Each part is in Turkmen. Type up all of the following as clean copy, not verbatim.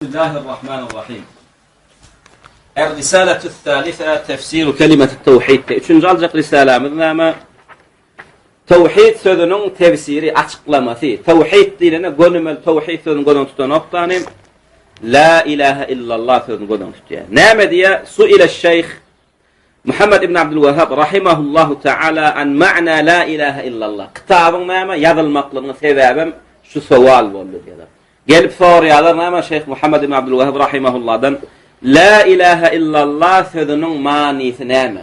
بسم الله الرحمن الرحيم. الرسالة الثالثة تفسير كلمة التوحيد. Üçüncü alacak risalemizde tevhid sözünün tefsiri açıklaması. Tevhid diline gönümel tevhid sözünün gönüm tutan noktanım. La ilahe illallah sözünün gönüm tutuyor. Näme diye suile Şeyh Muhammed ibn Abdülvehhab rahimahullahu taala an ma'na la ilahe illallah. Kitabın näme yazılmaklığının sebebim şu sual boldu diyorlar. Gelip soruyorlar näme Şeyh Muhammed ibn Abdülvehhab rahimahullah'dan la ilahe illallah sözünün manisi näme?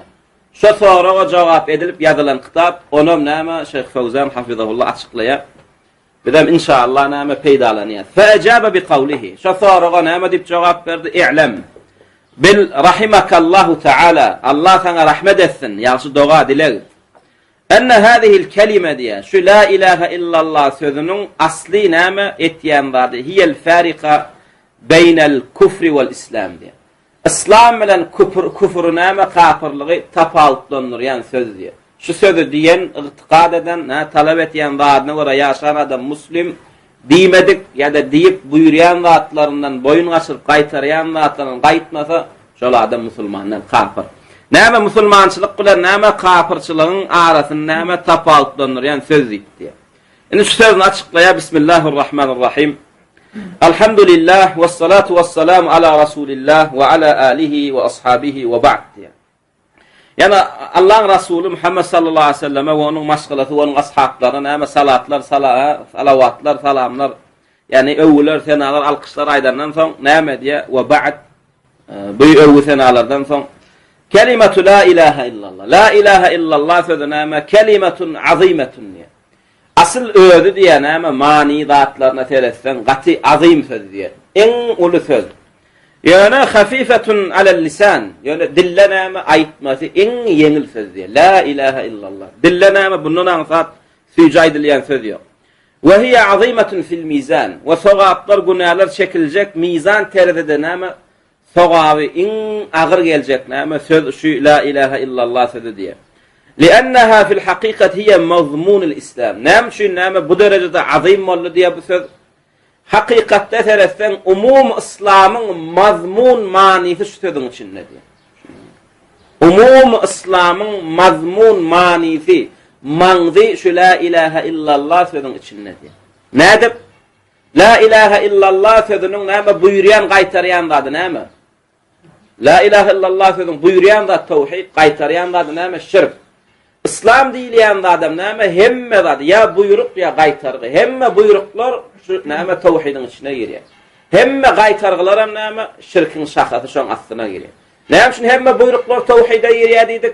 Şu soruğa cevap edilip yazılan kitap onun näme Şeyh Fawzan hafizahullah açıklaya. Bedem inşallah näme peydalanıyor. Fe'acabe bi kavlihi. Şu soruğa näme dip cevap verdi? İ'lem bil rahimakallahu taala. Allah sana rahmet etsin. Yaxşı dua diler. Enne hâzihil kelime diye şu la ilahe illallah sözünün asli näme etyen vardı. Hiyel farika beynel kufri vel islam diye. İslam bilen küfrü näme kafirliği tapaltlanır yani söz diye. Şu sözü diyen, itikad eden, talep eten vaadına göre yaşayan adam Müslim diyemedik ya da deyip buyurayan vaatlarından boyun açıp kaytarayan vaatlarından kayıtmasa şol adam Müslümanlar kafir. Näme musulmançylyk bilen näme kafirçylygyň arasynda näme tapaltlanır yani söz diýdi. Indi şu sözü açıklaya Bismillahirrahmanirrahim. Elhamdülillah ve salatu vesselam ala Rasulillah ve ala alihi ve ashabihi ve ba'd diye. Yani Allah'ın Resulü Muhammed sallallahu aleyhi ve selleme ve onun maşgulası ve onun ashablarına näme salatlar, salavatlar, salamlar yani övgüler, senalar, alkışlar aydandan soň näme diye ve ba'd bu övgü senalardan soň kelimetu la ilahe illallah. La ilahe illallah sözü näme kelimetun azimetun diye. Asıl özü diye näme mani zatlarına teresen gati azim söz diye. En ulu söz. Yani hafifetun alel lisan. Yani dille näme aytması en yengil söz diye. La ilahe illallah. Dille näme bunun ansat süýje aýdylýan söz yok. Ve hiye azimetun fil mizan. Ve sogaplar günahlar çekilecek mizan terzide näme sogaby in agyr geljek näme söz şu la ilahe illallah sözü diye. Li'annaha fil haqiqat hiye mazmunul islam. Näme şu näme bu derejede azim boldy diye bu söz hakikatte teresen umum İslam'ın mazmun manisi şu sözün içinde diye. Umum İslam'ın mazmun manisi manzi şu la ilahe illallah sözün içinde diye. Nädip? La ilahe illallah sözünün näme buyurayan gaytarayan zady näme? La ilahe illallah sözün buyurayan da tevhid, gaytarayan da näme şirk. İslam diýilýän adam näme hemme zady ya buyruk ya gaytargy. Hemme buyruklar şu näme tevhidin içine girýär. Hemme gaytargylar hem näme şirkin şahsy şoň astyna girýär. Näme üçin hemme buyruklar tevhide girýär diýdik?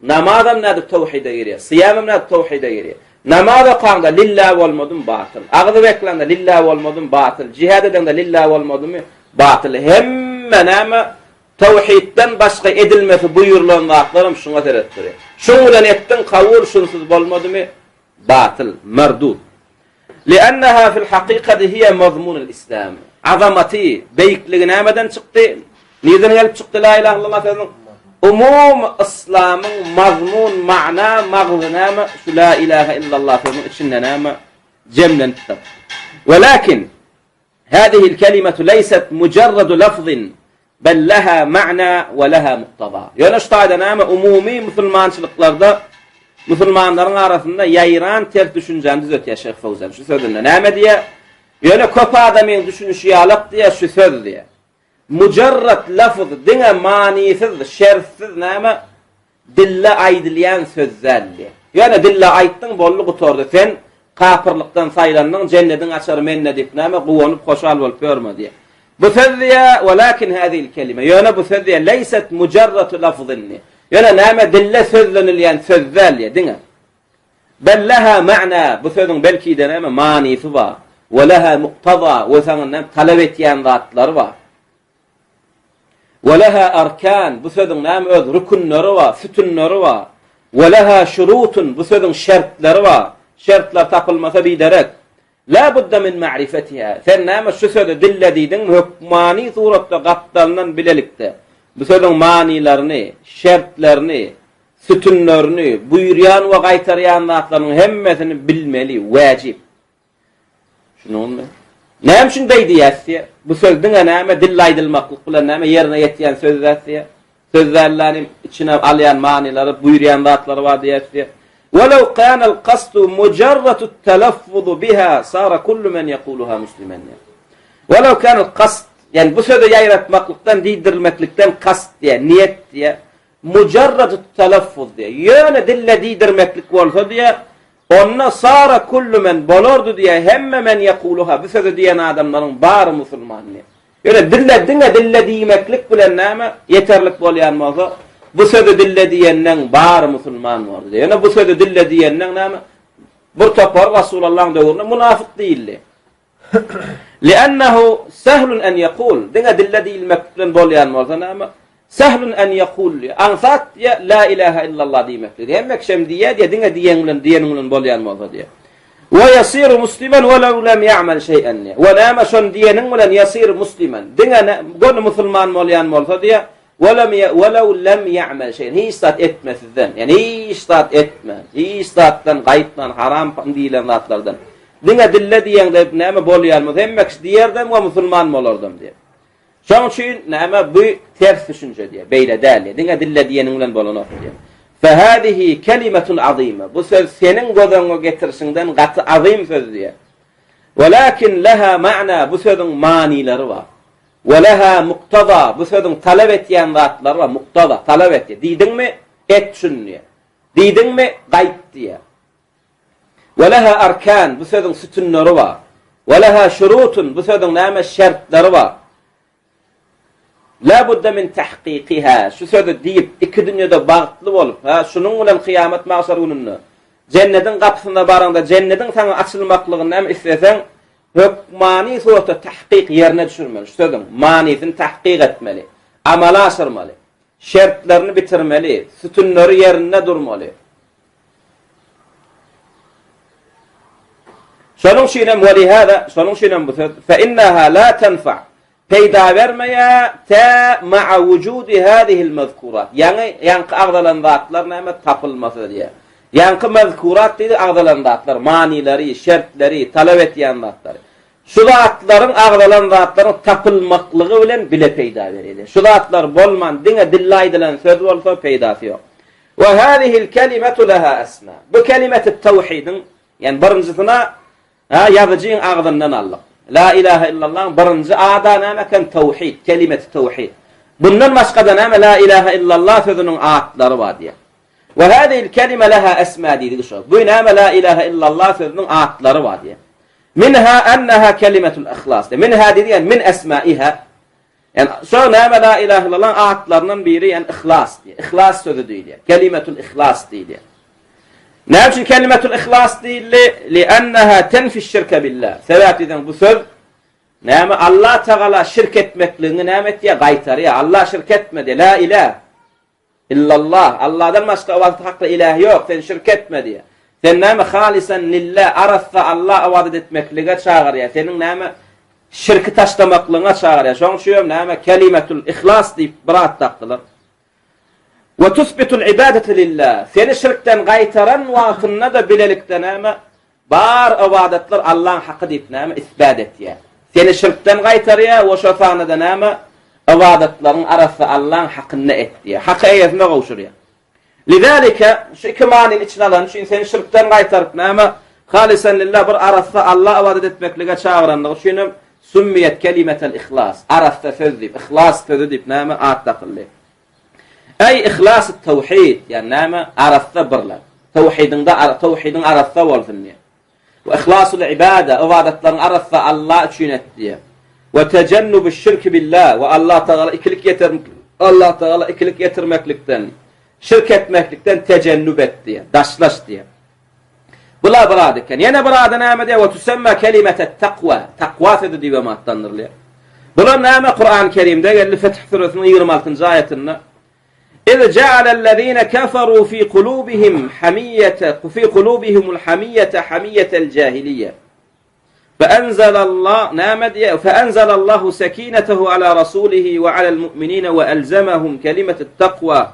Namaz hem näde tevhide girýär. Siyam hem näde tevhide girýär. Namaza qanda lillahi bolmadym batyl. Agdy beklanda lillahi bolmadym batyl. Jihad edende lillahi bolmadym batyl. Hemme näme tevhidden başka edilmesi buyurulan vaatlarım şuna terettir. Şunu bilen ettin kavur şunsuz bolmadı mı? Batıl, merdud. Liannaha fil haqiqati hiye mazmunul islam. Azamati, beyikligi nämeden çıktı? Neden gelip çıktı la ilahe illallah sözünün? Umum İslam'ın mazmun, ma'na, mağzı näme? Şu la ilahe illallah sözünün içinde näme? Cemlen tutar. Walakin, hadihil kelimatu leyset mujarradu lafzin bel laha ma'na ve laha muqtada. Yani şu taýda näme umumi musulmançylyklarda musulmanlaryň arasynda ýaýran ters düşünjäni düzeltýär Şeyh Fawzan. Şu sözünde näme diye? Yani köp adamyň düşünüşi ýalyk diye şu söz diye. Mujarrad lafz diňe manisiz, şersiz näme dille aýdylýan sözler diye. Yani dille aýtdyň bolly gutordy sen kafirlikden saýlandyň jennetiň açar menne diýip näme gowanyp hoşal bolup görme diye. Bu sözdiye walakin hadhihi kelime yani bu sözdiye leyset mujarrad lafzın yani näme dille sözlenilýän sözler diňe bel laha ma'na bu sözüň belki de näme manisi bar we laha muqtada we saňa talep etýän zatlar bar we laha arkan bu sözüň näme öz rukunlary bar sütunlary bar we laha şurutun bu sözüň şertlary bar şertler tapylmasa biderek la budda min ma'rifetiha. Sen näme şu sözü dille diýdiň hukmani suratda gapdalynan bilelikde. Bu sözüň manilerini, şertlerini, sütunlaryny, buyurýan we gaýtarýan zatlaryň hemmesini bilmeli, wajib. Şunu Näme üçin beýdiýärsi? Bu sözdiň näme dillaýdylmaklyk bilen näme ýerine ýetýän sözlersi? Sözlerlärin içine alýan manylary, buýrayan zatlary bar diýersi. وَلَوْ كَانَ الْقَصْدُ مُجَرَّدُ التَّلَفُّظُ بِهَا صَارَ كُلُّ مَنْ يَقُولُهَا مُسْلِمًا. وَلَوْ كَانَ الْقَصْدُ yani bu sözü yayratmaklıktan, diydirmeklikten kast diye, niyet diye, mucarrad-ı telaffuz diye, yöne dille diydirmeklik olsa diye, onna sara kullu men bolordu diye, hemme men yekuluha, bu sözü diyen adamların bar musulman diye. Öyle dille diymeklik bilen näme yeterlik bolyan bolsa, bu sözü dille diyenden bar musulman var diye. Yani bu sözü dille diyenden näme bir topar Resulullah'ın döwründe münafık değildi. لأنه سهل أن يقول دنا دلدي المكلن بوليان مرضنا أما سهل أن يقول أنفات يا لا إله إلا الله دي مكلن هم مكشم دياد يا دنا ديانولن بوليان مرضنا ويصير مسلما ولو لم يعمل شيئا ونام شن ديانولن يصير مسلما دنا قلنا مسلمان بوليان مرضنا ولو لم يعمل شيئا هي استات etmez yani هي استات etmez هي استاتdan gaytdan haram diýilen zatlardan Dine dille diýende näme bolýarmy? Hemmek diýerdim we musulman bolardym diýer. Şoň üçin näme bu ters düşünje diýer. Beýle däl. Dine dille diýeniň bilen bolanok diýer. Fahadihi kelimetun azima. Bu söz senin godaňa getirişinden gaty azim söz diýer. Walakin laha ma'na. Bu sözüň manilary bar. Ve laha muqtada. Bu sözüň talep etýän zatlary bar. Muqtada, talep etýär. Diýdiňmi? Et şundiýer. Diýdiňmi? Gaýt diýer. وَلَهَا أَرْكَانٌ bu sözün sütunları var. وَلَهَا شُرُوتٌ bu sözün näme şertleri var. لَا بُدَّ مِنْ تَحْقِيقِهَا şu sözü diýip iki dünýede bagtly bolup, şunuň bilen kıyamet mahşer gününde cennetin kapysyna baranda cennetin sana açylmaklygyny näme islesen, hukmani surata tahqiq ýerine düşürmeli. Şu sözün manisini tahqiq etmeli, amala aşyrmaly, şertlerini bitirmeli, sütunları yerine durmaly. Şonun şinem welihada şonun şinem bu فإنها لا تنفع peyda vermeye ta ma'a vujudi hadihi'l mazkurat yani agdalan zatlar näme tapılması diye yankı mazkurat diýdi agdalan zatlar manileri şertleri talep etýän zatlar şu zatlaryň agdalan zatlaryň tapılmaklygy bilen bile peyda berýär şu zatlar bolman diňe dillaýdylan söz bolsa peýdasy ýok we hadihi'l kelimatu laha asma bu kelimet-i tevhidin yani birincisine yazıcıyın ağzından Allah. La ilahe illallah birinci ada näme kan tevhid, kelimet-i tevhid. Bundan başga da näme la ilahe illallah sözünün atlary bar diýär. Ve hadihi'l kelime laha asma diýdi şu. Bu näme la ilahe illallah sözünün atlary bar diýär. Minha annaha kelimetul ihlas. Minha diýen min asma'iha. Yani şu näme la ilahe illallah atlarynyň biri yani ihlas diýär. İhlas sözü diýär. Kelimetul ihlas diýär. Näçe kelimetul ihlas diýildi? Li'annaha tenfi şirke billah. Sebäpden bu söz näme Allah Taala şirk etmekliğini näme etýär? Gaýtarýar. Allah şirk etmedi. La ilahe illallah. Allahdan başga hakda ilah ýok. Sen şirk etme diýär. Sen näme halisan lillah arassa Allah ibadet etmeklige çağırýar. Senin näme şirki taşlamaklygyna çağırýar. Şoň üçin näme kelimetul ihlas diýip birat takdylar. Ve tusbitul ibadete lillah. Seni şirkten gaytaran wagtynda da bilelikden näme bar ibadetler Allah'ın haqqy diýip näme isbat etýär. Seni şirkten gaytarýar we şo sanada näme ibadetleriň arasy Allah'ın haqqyny etýär. Haqqy ýetme gowşurýar. Lidalika şu iki manyny içine alan şu seni şirkten gaytaryp näme halisan lillah bir arasy Allah ibadet etmeklige çağıranlygy şunu summiyet kelimetel ihlas. Arasy söz diýip ihlas sözü diýip näme at takyldy. Ay ihlas tevhid yani näme arasda birler. Tevhidin arasda bolsun diye. Ve ihlasul ibada ibadetlerin arasda Allah üçin etdiye. Ve tejennub şirk billah ve Allah Taala ikilik getirmeklikden, şirk etmeklikten tejennub etdiye, daşlaş diye. Bula biradiken yana birada näme diye ve tusamma kelimetet takwa. Takwa sözü diye matdanırlar. Bula näme Kur'an-ı Kerim'de geldi Feth suresinin 26. ayetinde إذ جعل الذين كفروا في قلوبهم الحمية حمية الجاهلية فأنزل الله سكينته على رسوله وعلى المؤمنين وألزمهم كلمة التقوى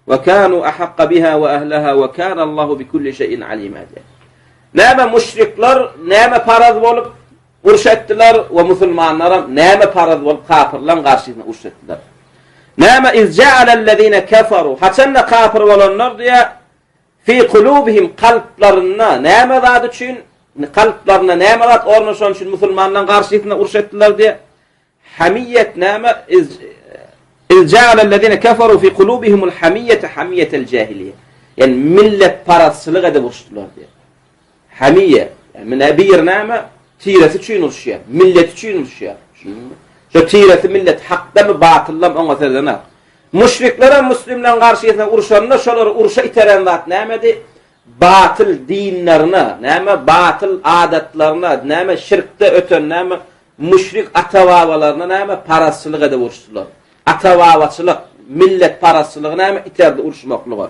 وكانوا أحق بها وأهلها وكان الله بكل شيء عليما. Näme müşrikler näme paraz bolup urşetdiler we musulmanlara näme paraz bolup kafirlan garşyna urşetdiler. Näme iz ja'alellezina kafaru haçanna kafir bolanlar diye fi kulubihim kalplarına näme zat üçin kalplarına näme zat ornaşan üçin musulmandan garşyna urşetdiler diye hamiyet näme iz ja'alellezina kafaru fi kulubihimul hamiyete hamiyetel cahiliye. Yani millet parasçılık edip urşdular diye. Hamiye yani bir näme tiresi üçin urşýar, millet üçin urşýar. Şu tiresi millet hakda mı batılda mı oňa sezene. Müşriklere muslimlerin garşyna urşanna şolary urşa iteren zat nämedi? Batıl dinlerine, näme batıl adatlaryna, näme şirkde öten, näme müşrik atawawalarına näme parasçılık edip urşdular. Atawawaçylyk, millet parasçylygy näme iterdi urşmaklygy.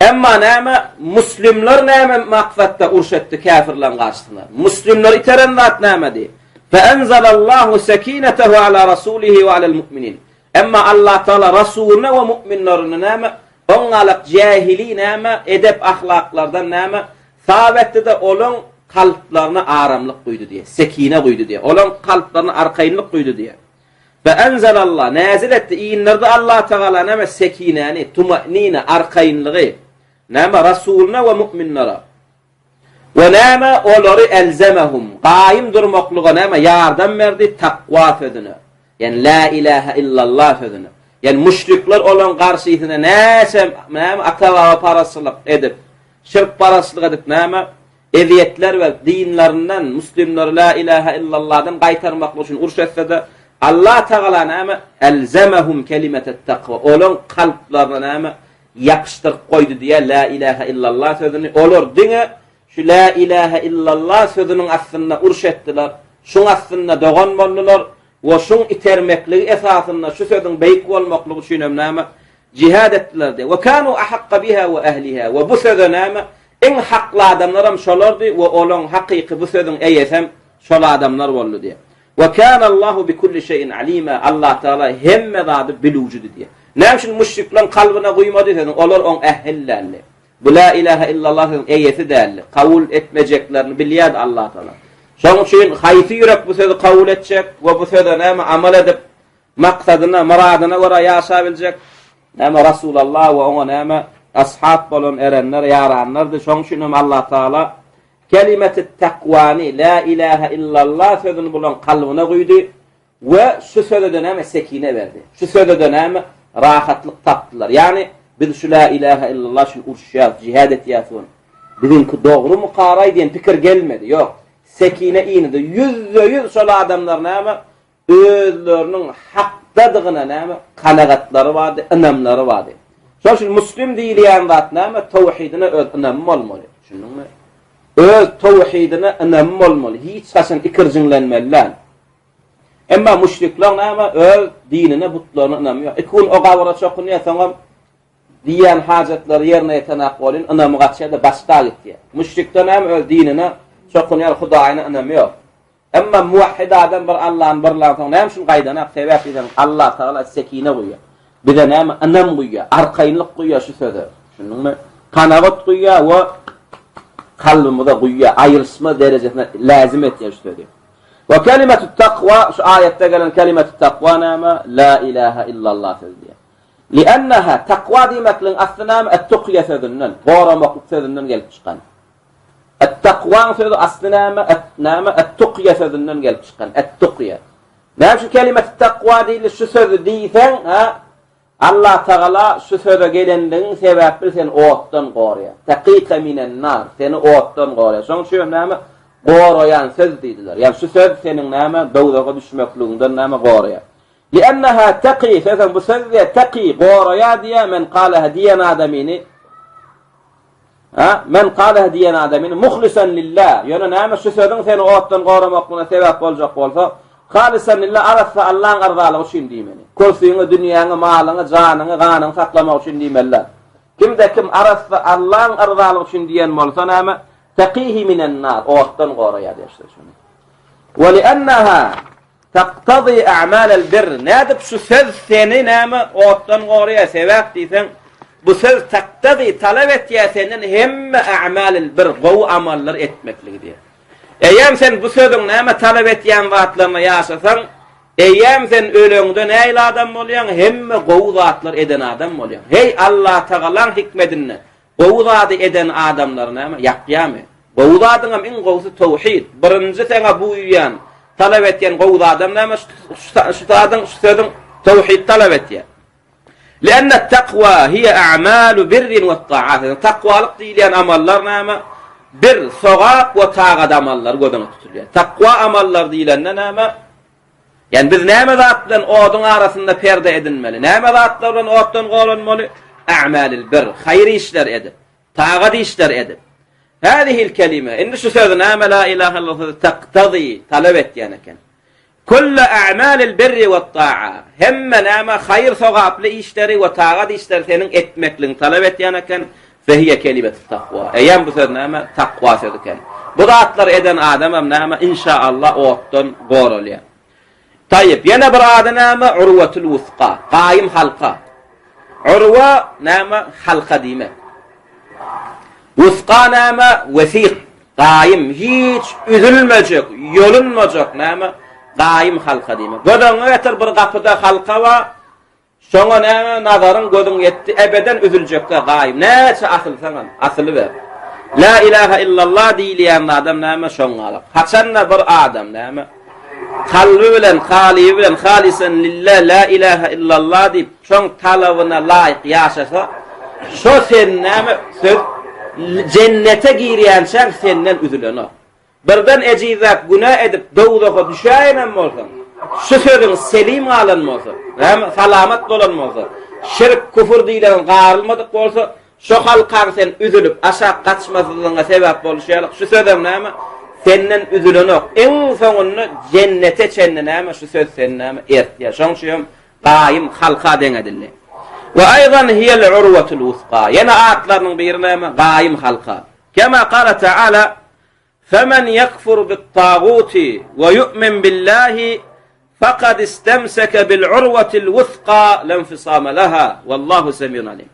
Emma näme muslimler näme maksatda urşetdi kafirlerin garşyna. Muslimler iteren zat nämedi? فَأَنْزَلَ اللّٰهُ سَك۪ينَتَهُ عَلَى رَسُولِهِ وَعَلَى الْمُؤْمِنِينَ Emma Allah Teala Rasulüne ve müminlerine näme ongalyk jahili näme edep ahlaklardan näme sabetde de olan kalplarına aramlyk goýdy diye, sekine goýdy diye, olan kalplarına arkaýynlyk goýdy diye. فَأَنْزَلَ اللّٰهُ nazil etdi iýinlerde Allah Teala näme sekineni, tumanine, arkaýynlygy näme Rasulüne ve müminlere. Ve näme olary elzemehum qaim durmaklyga näme yardam berdi takwa sözüne. Yani la ilahe illallah sözüne. Yani müşrikler olan garşysyna näme atawa parasçylyk edip, şirk parasçylyk edip näme eziyetler we dinlerinden muslimler la ilahe illallahdan gaýtarmak üçin urşetse de Allah Teala näme elzemehum kelimetet takwa. Olan kalplarına näme yapıştırıp koydu diye la ilahe illallah sözüni olur diňe şu la ilahe illallah sözünün aslında urşetdiler. Şoň aslında dogan boldular we şoň itermekligi esasında şu sözün beýik bolmaklygy üçin näme jihad etdiler de. Ve kanu ahaqqa biha we ahliha. We bu sözü näme en hakly adamlaram şolardy we olan hakyky bu sözün eýesem şol adamlar boldy diye. Ve kana Allahu bi kulli şeyin alima. Allah Taala hemme zady bilýüjüdi diye. Näme üçin müşrikler kalbyna goýmady dedim. Olar on ähillerli. Bu la ilahe illallah'ın eyeti değerli. Kavul etmeyeceklerini biliyad Allah Teala. Şoň üçin haýsy ýürek bu sözü kavul etjek we bu sözü näme amal edip maksadyna, muradyna göre ýaşa biljek. Näme Rasulullah we oňa näme ashab bolan erenler, ýaranlardy. Şoň üçin Allah Teala kelimet-i takwani la ilahe illallah sözüni bolan kalbyna goýdy we şu sözde näme sekine berdi. Şu sözde näme rahatlyk tapdylar. Yani biz şu la ilahe illallah şun urşýar, jihad etýärsin. Bizinki dogry mu qaray diýen pikir gelmedi. Yok. Sekine iňide %100 şol adamlar näme özleriniň hakdadygyna näme kanagatlary bardy, ynamlary bardy. Şol üçin muslim diýilýän zat näme tawhidine öz ynamy bolmaly. Şunuňmy? Öz tawhidine ynamy bolmaly. Hiç gaçan ikirjiňlenmeliler. Emma müşrikler näme öz dinine butlaryna ynamy ýok. Ikun o gawra çokunýarsaňam diýen hajatlar ýerine ýetenek bolyn, ynamy gaçýarda başga gitdi. Müşrikler hem öz dinine çokunýar Hudaýyna ynamy ýok. Emma muwahhid adam bir Allah'ın birliğinden hem şun gaýdana sebäp eden Allah Taala sekine goýýar. Bir de näme ynam goýýar, arkaýynlyk goýýar şu sözü. Şunuňmy? Kanagat goýýar we kalbymyza goýýar, aýylsma derejesine lazim etýär şu sözü. Ve kelimetut takwa şu ayette gelen kelimetut takwa näme la ilahe illallah sözü. لأنها تقوى ديمكلن أصلا التقية سذنن غورا مقلق سذنن قلب شقان التقوى سذن أصلا نام التقية سذنن قلب شقان التقية نعم شو كلمة التقوى دي لشو سذ ديثن الله تعالى شو سذ قيلن لن سبب سن أوطن غوريا تقيك من النار سن أوطن غوريا شو نام غورا يعني سذ ديدلر يعني شو سذ سن نام دودا قد شمكلون نام غوريا لأنها تقي فإذا بسذية تقي غوريا ديا من قالها دينا آدميني من قالها دينا آدميني مخلصا لله يعني نعم شو سيدن ثاني أوطن غورا مقلنا سبب قولجا قولفا خالصا لله أرث الله أرضى له وشين ديمني كل سيئن دنيا مالا جانا غانا فقلما وشين ديم الله كم ده كم أرث الله أرضى له وشين ديان مولفا نعم تقيه من النار أوطن غوريا ديا ولأنها تقتضي أعمال البر نادب شو söz seni näme otdan gorya sebäp diýsen bu söz taqtadi talep etýär senden hemme a'malil bir gowy amallar etmekligi diýär. Eýem sen bu sözüň näme talap etýän zatlaryny ýaşasaň, eýem sen öleňde näýle adam bolýan, hemme gowy zatlar eden adam bolýan. Hey Allah Taalaň hikmetini gowy zat eden adamlar näme ýapýamy? Gowy zatyň iň gowsy tawhid. Birinji sene bu ýan talap etýän gowy adam näme? Şu sözüň tawhid talap etýän. لأن التقوى هي أعمال بر والطاعات. تقوالق diýilen amallar näme? Bir sogak we taat amallar godana tutulýar. Takwa amallar diýilende näme? Yani biz näme zat bilen oduň arasynda perde edinmeli? Näme zatlar bilen otdan golanmaly? A'malil bir, hayır işler edip, taat işler edip. Hadihi'l kelime, indi şu söz näme la ilahe illallah taqtadi talab etýän eken. Kullu a'malil birri we ta'a. Hemme näme hayır sogaply işleri we taat işleri seniň etmekliň talab etýän eken. Fehiye kelimet takva. Eýem bu söz näme? Takwa sözü eken. Bu zatlar eden adamam näme? İnşaallah otdan goralýar. Tayyip, yana bir ady näme? Urwatul wusqa, qaýym halqa. Urwa näme? Halqa diýmek. Wusqa näme? Wesiq, qaýym, hiç üzülmejek, ýolunmajak näme? Qaýym halqa diýmek. Gödüňe getir bir gapyda halqa wa şoňa näme nazaryň gözüň ýetdi, ebeden üzüljekkä gaýym. Näçe asylsaňam, asyly ber. La ilahe illallah diýilýän adam näme şoňa. Haçanna bir adam näme kalby bilen, haly bilen, halisan lillah la ilahe illallah diýip şoň talabyna laýyk ýaşasa, şo sen näme söz cennete girýänçäň senden üzülenok. Birden ejizat günah edip dowdaga düşäýän bolsaň, şu sözün selim alanmasa, hem salamat dolanmasa, şirk küfür diýilen garylmadyk bolsa, şu halkaň sen üzülüp aşağı kaçmasylygyna sebäp bolýarlyk. Şu sözüm näme? Senden üzülenok. Eň soňunda cennete çenne näme? Şu söz sen näme? Ertýär. Şoňşym gaýym halka deňedildi. Ve aýdan hiyel urwatul wusqa. Yana atlarynyň biri näme? Gaýym halka. Kema qala Taala: "Femen yekfur bit-taguti ve yu'min billahi فقد استمسك بالعروة الوثقى لا انفصام لها والله سميع عليم."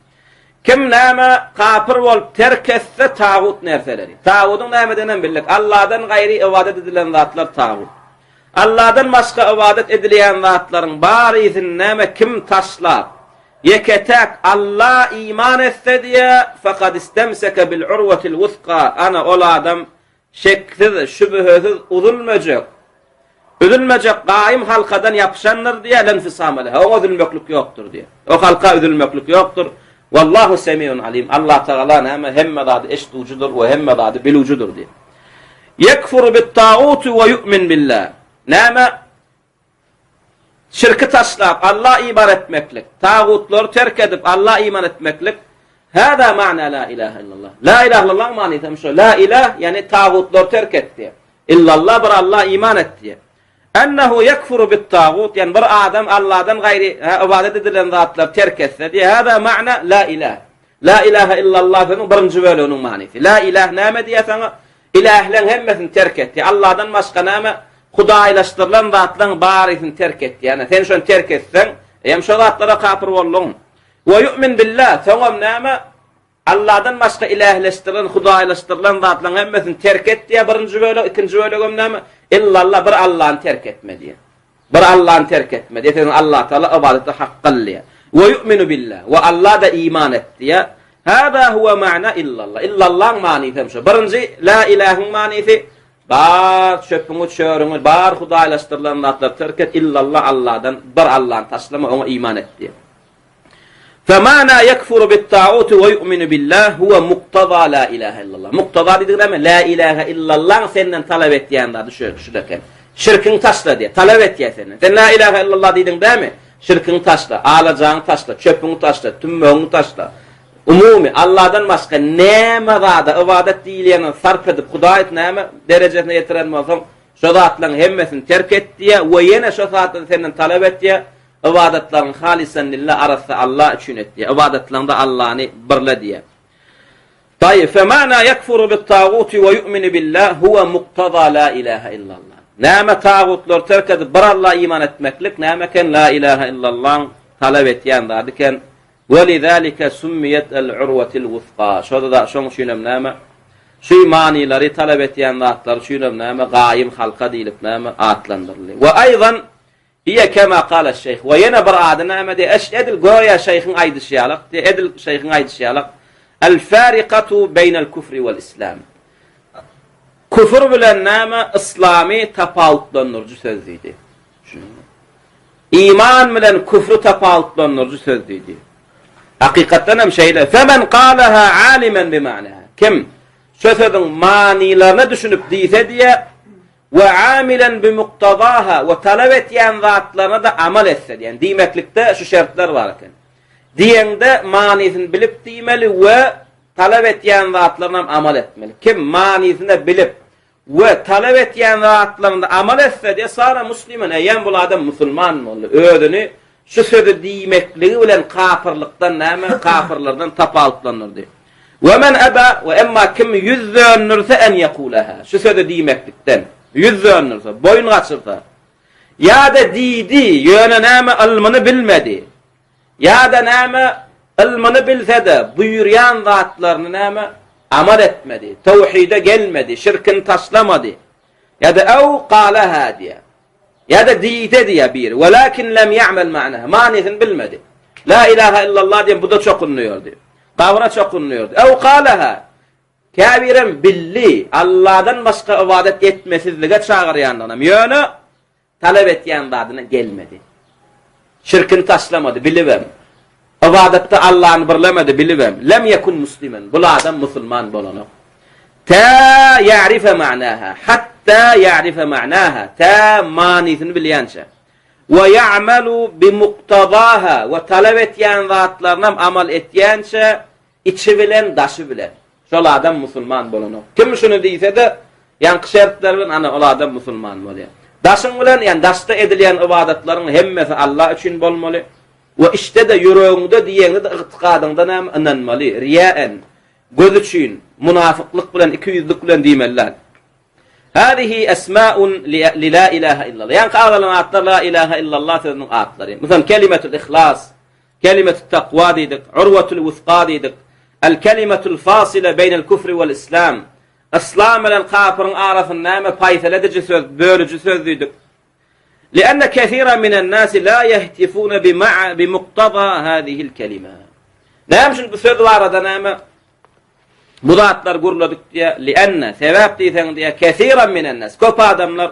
Kim näme kafir bolup terk etse tağut nerseleri. Tağutun näme denen bildik. Allah'dan gayri ibadet edilen zatlar tağut. Allah'dan başka ibadet edilen zatlaryň barysyny näme kim taşlap yeketek Allah iman etse diye faqad istemseke bil urwatil wuthqa. Ana ol adam şeksiz, şübhesiz uzulmajak. Üzülmejek gaýym halkadan yapışanlar diye lenfisamele. O üzülmeklik yoktur diye. O halka üzülmeklik yoktur. Wallahu semiun alim. Allah Taala näme hemme zady eşitujudur we hemme zady bilujudur diye. Yekfuru bit-tagut we yu'min billah. Näme şirki taşlap Allah iman etmeklik, tağutlar terk edip Allah iman etmeklik. Hada ma'na la ilahe illallah. La ilahe illallah ma'nysy şu. La ilah yani tağutlar terk etti. İllallah bir Allah iman etti. Ennehu yekfuru bit-tagut, yani bir adam Allah'dan gayri ibadet edilen zatlar terk etse diye. Hada ma'na la ilah. La ilahe illallah'ın birinci bölümünün manisi. La ilah näme diýesen, ilahlerin hemmesini terk etti. Allah'dan başga näme hudaýlaşdyrylan zatlaryň barysyny terk etti. Yani sen şonu terk etsen, hem şu zatlara kafir boldun. Ve yu'min billah, soňam näme Allah'dan başga ilahleşdirilen, hudaýlaşdyrylan zatlaryň hemmesini terk etti. Birinci bölüm, ikinci bölüm näme? İllallah bir Allah'ın terk etmedi. Bir Allah'ın terk etmedi. Sen Allah Teala ibadeti hakkallya. Ve yu'minu billah. Ve Allah da iman etti. Hada huwa ma'na illallah. Illallah'ın manisi şu. Birinci la ilahın manisi bar çöpüňi çöreňi bar hudaýlaşdyrylan zatlar terk et. Illallah Allah'dan bir Allah'ın taşlama ona iman etti. فَمَانَا يَكْفُرُ بِالتَّاغُوتِ وَيُؤْمِنُ بِاللّٰهِ هُوَ مُقْتَضَى لَا إِلَٰهَ إِلَّا اللّٰهِ. Muqtada dediğine la ilahe illallah senden talep etdiğin adı şu deken. Şirkin taşla diye talep etdiğin senden. Sen la ilahe illallah dedin değil mi? Şirkin taşla, alacağın taşla, çöpün taşla, tümmöğün taşla. Umumi Allah'dan başka näme zada ibadet diýilýän sarf edip Hudaýat näme derejesine ýetiren bolsam, şu zatlaryň hemmesini terk etdi we ýene şu zatdan senden talep etdi. İbadetlerin halisan lillah arasy Allah üçin etdi. İbadetlerinde Allah'ını birle diye. Tayyib, femana yekfuru bit-taguti ve yu'minu billah huwa muqtada la ilahe illallah. Näme tağutlar terk edip bir Allah iman etmeklik, näme ken la ilahe illallah talep etýän zadiken ve lizalika summiyat al-urwatil wusqa. Şoda da şoň şinem näme şu manileri talep etýän zatlar şuýlar näme gaýym halka diýilip näme atlandyrylýar. Ve aýdan hiye kema qala şeyh ve yana bir ady näme de edil goýa şeyhin aýdyşýalyk de edil şeyhin aýdyşýalyk el fariqatu beynel kufri vel islam. Kufur bilen näme islamy tapawutlanyrjy söz diýdi. İman bilen kufru tapawutlanyrjy söz diýdi. Hakikatten hem şeyle femen qalaha alimen bi ma'naha. Kim sözün manilerini düşünüp diýse diye ve amilen bi muqtadaha ve talep etýän zatlarına da amal etse diýen diýmeklikde şu şertler bar eken. Diýende manisini bilip diýmeli we talep etýän zatlarına amal etmeli. Kim manisini bilip we talep etýän zatlarına amal etse diye sara muslimen eýen bul adam musulman boldy. Ödüni şu sözü diýmekligi bilen kafirlikden näme kafirlerden tapaltlanyrdy. Ve men aba ve emma kim yüzzönürse en yekulaha. Şu sözü diýmeklikden yüzzönürse boyun gaçyrsa ya da diýdi ýöne näme ilmini bilmedi. Ya da näme ilmini bilse de buyurýan zatlaryny näme amal etmedi. Tevhide gelmedi, şirkin taşlamadı. Ya da ev qalaha diye. Ya da diýdi diye bir. Welakin lem ya'mel ma'naha. Manisini bilmedi. La ilahe illallah diye bu da çok ünlüyordu. Kavra çok ünlüyordu. Ev qalaha. Kabiren billi. Allah'dan başka ibadet etmesizlige çağırýanlarına ýöne talep etýän zadyna gelmedi. Şirkin taşlamadı, bilibem. İbadette Allah'ını birlemedi, bilibem. Lem yekun muslimen. Bu adam musulman bolanok. Ta ya'rife ma'naha. Hatta ya'rife ma'naha. Ta manisini bilýänçe. Ve ya'malu bi muqtadaha. Ve talep etýän zatlaryna amal etýänçe içi bilen, daşı bilen. Şol adam musulman bolanok. Kim şunu diýse de ýa-ni şertler bilen ana ol adam musulman bolýar. Daşyň bilen ýa-ni daşda edilýän ibadetlaryň hemmesi Allah üçin bolmaly. Ve işte de yüreğinde diýeni de ıqtiqadyňda näme inanmaly. Riyaen, göz üçin, munafıklyk bilen, ikiyüzlük bilen diýmeler. Hadihi esma'un li la ilaha illallah. Yani qalalan atlar la ilaha illallah sözüniň atlary. Mesela kelimetul ihlas, kelimetut taqwa diýdik, urwatul wusqa diýdik. El kelimetul fasile beynel kufri vel islam. İslam bilen kafirin arasynda näme paýsal edici söz, bölüji söz diýdik. لأن كثيرا من الناس لا يهتفون بمقتضى هذه الكلمة. نعم شنو söz barada näme bu zatlar guruladyk diye لأن sebäp diýsen diye كثيرا من الناس köp adamlar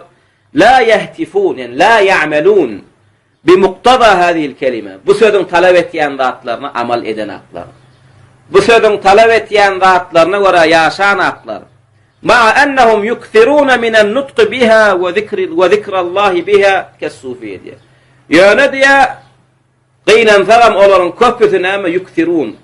la yehtifun yani la ya'malun بمقتضى هذه الكلمة. Bu sözün talep etýän zatlaryna amal eden aklar. Bu sözün talep etýän zatlaryna göre ýaşan aklar. مع أنهم يكثرون من النطق بها وذكر الله بها كالصوفية. Yani diye qıynan falan oların köpüsü näme yukthirun.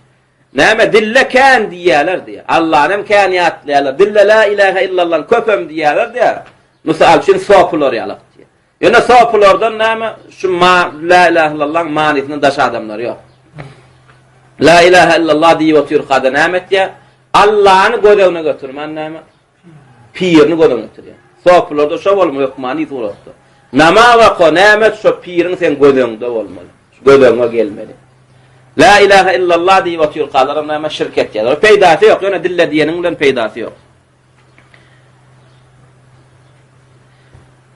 Näme dille kan diýerler diye. Allah'ın kaniyatlaýarlar. Dille la ilahe illallah köpüm diýerler diye. Misal üçin sopular ýalyk diye. Ýöne sopulardan näme şu la ilahe illallah manisini daş adamlar ýok. La ilahe illallah diýip otur qada näme diye Allah'ın godawna götürmän näme pirini godawna götürýär. Sopularda şo bolmaly ýok mani turakda. Nama ve konamet şu pirin sen godawňda bolmaly. Godawňa gelmeli. La ilahe illallah diýip otur qalaram näme şirket ýalar. Peýdasy ýok, ýöne dille diýeniň bilen peýdasy ýok.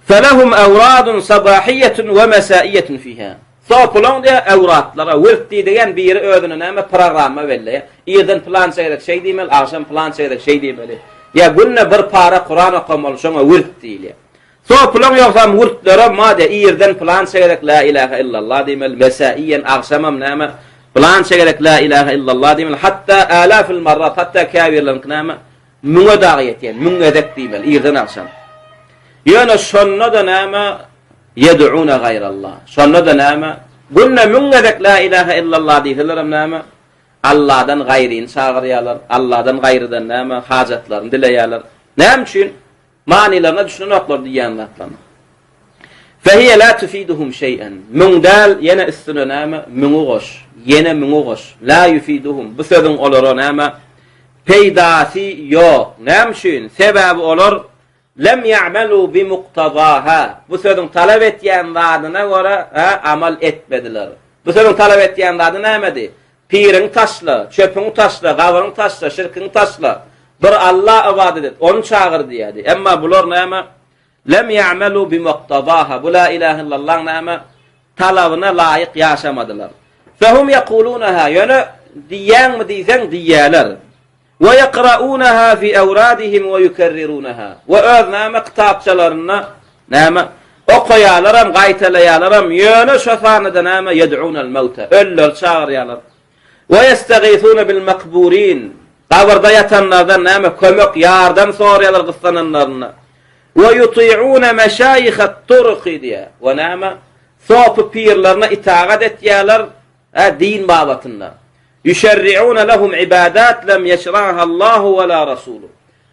فلهم أوراد صباحية ومسائية فيها. Sopulan diye awratlara wurt diýen biri özüne näme programma belli. Ýerden plan çeýrek şey diýmeli, akşam plan çeýrek şey diýmeli. Ya günne bir para Kur'an okamaly, şoňa wurt diýilýär. Sopulan ýoksam wurtlere made ýerden plan çeýrek la ilahe illallah diýmeli, mesaiyen akşamam näme plan çeýrek la ilahe illallah diýmeli. Hatta alafil marrat hatta kabirlen näme müňe daýetýän, müňe edek diýmeli ýerden akşam. Ýöne şonda da näme yed'una gayrallah. Şonda da näme günne müňe edek la ilahe illallah diýseler näme Allah'dan gayrini çağırýarlar. Allah'dan gayrıdan näme hajatlaryny dileýärler. Näme üçin? Manilerine düşünen oklar diýen zatlarna. Fehiye la tufiduhum şey'en. Müňdal yene üstüne näme müňü goş. Yene müňü goş. La yufiduhum. Bu sözüň olara näme peýdasy ýok. Näme üçin? Sebäbi olar lem ya'malu bi muqtadaha. Bu sözüň talep etýän zadyna göre amal etmediler. Bu sözüň talep etýän zady nämedi? Pirin taşla, çöpün taşla, gawryň taşla, şirkin taşla. bir Allah ibadet et, onu çağır diýdi. Emma bular näme? Lem ya'malu bi muqtadaha. Bu la ilahe illallah näme? Talabyna laýyk ýaşamadylar. Fehum yaqulunaha, ýöne diýen mi diýsen diýýärler. Ve yaqra'unaha fi awradihim ve yukarrirunaha. Ve öz näme kitapçalaryna näme okuýarlaram, gaýtalaýarlaram, ýöne şofanyda näme yed'unal mauta. Öller çağırýarlar. Ve yestaghithuna bil maqburin. Qabrda yatanlardan näme kömek, ýardam soraýarlar gyslananlaryna. Ve yuti'una meşayihat turqi diye. Ve näme sopu pirlerine itaat etýärler din babatynda. Yüşerri'una lahum ibadat lem yeşra'ha Allahu ve la rasuluh.